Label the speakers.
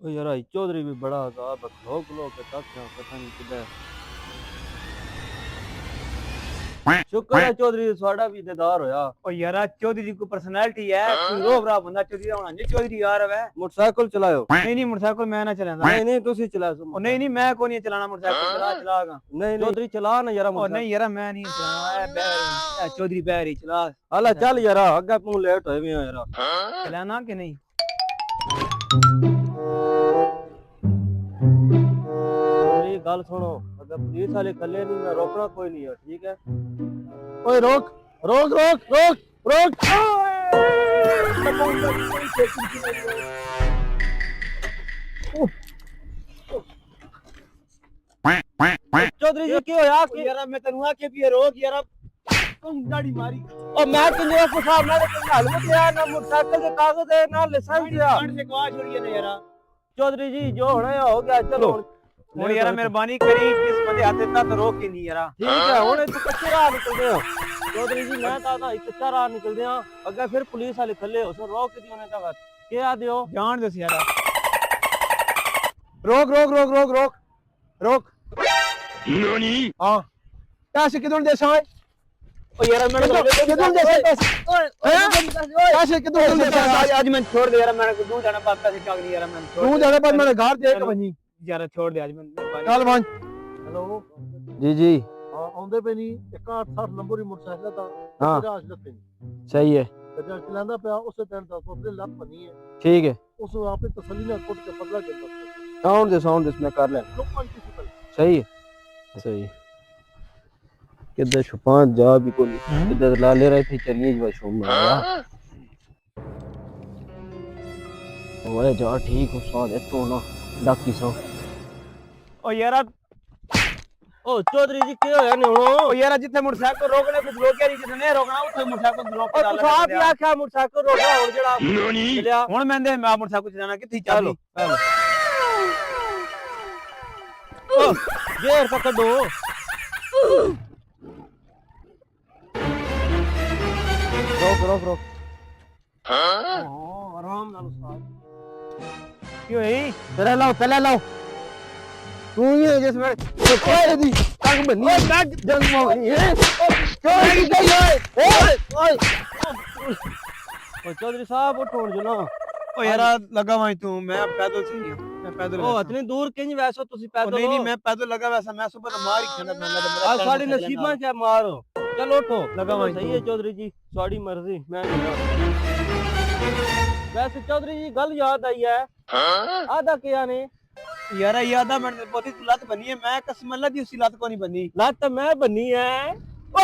Speaker 1: ओ यार आई चौधरी भी बड़ा अजाब है, खलो खलो के तक पता नहीं किधर। शुक्र है चौधरी थोड़ा भी दीदार होया।
Speaker 2: ओ यार चौधरी जी को पर्सनालिटी है, कोई रोब रहा बंदा चौधरी होना नहीं, चौधरी यार है।
Speaker 1: मोटरसाइकिल चलायो?
Speaker 2: नहीं नहीं मोटरसाइकिल मैं ना चलांदा।
Speaker 1: नहीं नहीं तुसी चला सो।
Speaker 2: ओ नहीं नहीं मैं को नहीं चलाना मोटरसाइकिल, चला चलागा।
Speaker 1: नहीं चौधरी चला ना यार
Speaker 2: ओ
Speaker 1: मोटरसाइकिल।
Speaker 2: नहीं यार मैं नहीं चलाना, बैर चौधरी बैर ही चला।
Speaker 1: अला चल यार अगे तू लेट होए भी यार।
Speaker 2: चलाना कि नहीं?
Speaker 1: चौधरी गल सुनो, अगर पुलिस वाले कल्ले नहीं मैं रोकना कोई नहीं है, ठीक है?
Speaker 3: ओए रोक रोक रोक रोक रोक।
Speaker 1: चौधरी जी क्यों होया कि
Speaker 2: यार मैं तनु आके भी रोक यार, तुम दाढ़ी मारी।
Speaker 1: ओ मैं किन्ने को साहब ना हेलमेट या ना मोटरसाइकिल के कागज है ना लाइसेंस या।
Speaker 2: ठंड से गवा छोड़िए ना यार।
Speaker 1: चौधरी जी जो होना है हो गया, चलो
Speaker 2: और यार मेहरबानी करी, जिस बंदे हाथ इतना तो रोक के नहीं यार।
Speaker 1: ठीक है हुन तू कच्चे राह निकल गया। चौधरी जी मैं ता कच्चा राह निकल गया, अगर फिर पुलिस वाले खले हो सो रोक दियो ने तक क्या दियो
Speaker 2: जान दो यार।
Speaker 3: रोक रोक रोक रोक रोक रोक। नानी हां पैसे किधर दे साए?
Speaker 2: ओ यार मैं
Speaker 3: किधर दे पैसे? पैसे किधर दे पैसे?
Speaker 2: आज मैं छोड़ दे यार, मैंने को दूर जाना पापा से क्या नहीं यार, मैं
Speaker 3: तू जाने बाद मैंने घर दे के बनी।
Speaker 2: यार छोड़ दे आज मैं।
Speaker 3: चल मान।
Speaker 4: हेलो
Speaker 1: जी जी
Speaker 4: हाँ आउंदे पे नहीं 6160 नंबर ही मोटरसाइकिल था।
Speaker 1: हाँ।
Speaker 4: तेरा आज लगते नहीं
Speaker 1: सही है,
Speaker 4: ते जब चलांदा पे उससे तेरे 10 रुपए लत बनी है।
Speaker 1: ठीक है।
Speaker 4: उस आपने तसल्ली ना कुट के बदला के दस
Speaker 1: साउंड दिस मैं कर लेना।
Speaker 4: लोग किसी पर
Speaker 1: सही है सही है। किधर छुपा जा भी कोई किधर ला ले रहे थे, चलिए जो शोम में ओए जा ठीक हो साथ तो ना डाकी सो।
Speaker 2: ओ यार
Speaker 1: ओ चौधरी जी क्यों होया ने
Speaker 2: ओ
Speaker 1: हुन?
Speaker 2: यार जितने मोटरसाइकिल रोकने कुछ रोक के नहीं, जितने रोकना उसे मोटरसाइकिल रोक के
Speaker 1: ओ
Speaker 2: डाल
Speaker 1: तू आप ही आख्या मोटरसाइकिल रोकना और जेड़ा चलिया
Speaker 2: हुन मैं दे मैं मोटरसाइकिल चलाना कितनी
Speaker 1: चलो
Speaker 2: चाबी।
Speaker 1: ओ गेर का कड्डो। रोक रोक रोक। ओ आराम नाल साथ
Speaker 2: क्यों है?
Speaker 1: पहले लाओ तू ही है जिसमें ओए दी टंग बनी है, जंग मारी है। चौधरी गई ओए ओए ओ चौधरी साहब उठो जो ना।
Speaker 2: ओ यार लगा वहीं तू, मैं पैदल से ही हूं, मैं पैदल
Speaker 1: ओ इतनी दूर किंज वैसो तुसी पैदल
Speaker 2: नहीं नहीं
Speaker 1: हो?
Speaker 2: मैं पैदल लगा, वैसा मैं सुबह तो मार ही खाना मैं लगा।
Speaker 1: आज साड़ी नसीबा क्या मारो। चलो उठो
Speaker 2: लगा वहीं
Speaker 1: सही है चौधरी जी, साड़ी मर्जी मैं नहीं वैसे चौधरी जी गल याद आई है आधा क्या ने
Speaker 2: यार ये आधा मिनट बहुत ही लत बनी है, मैं कसम अल्लाह दी उसी लत को नहीं बनी।
Speaker 1: लत मैं बनी है।
Speaker 2: ओ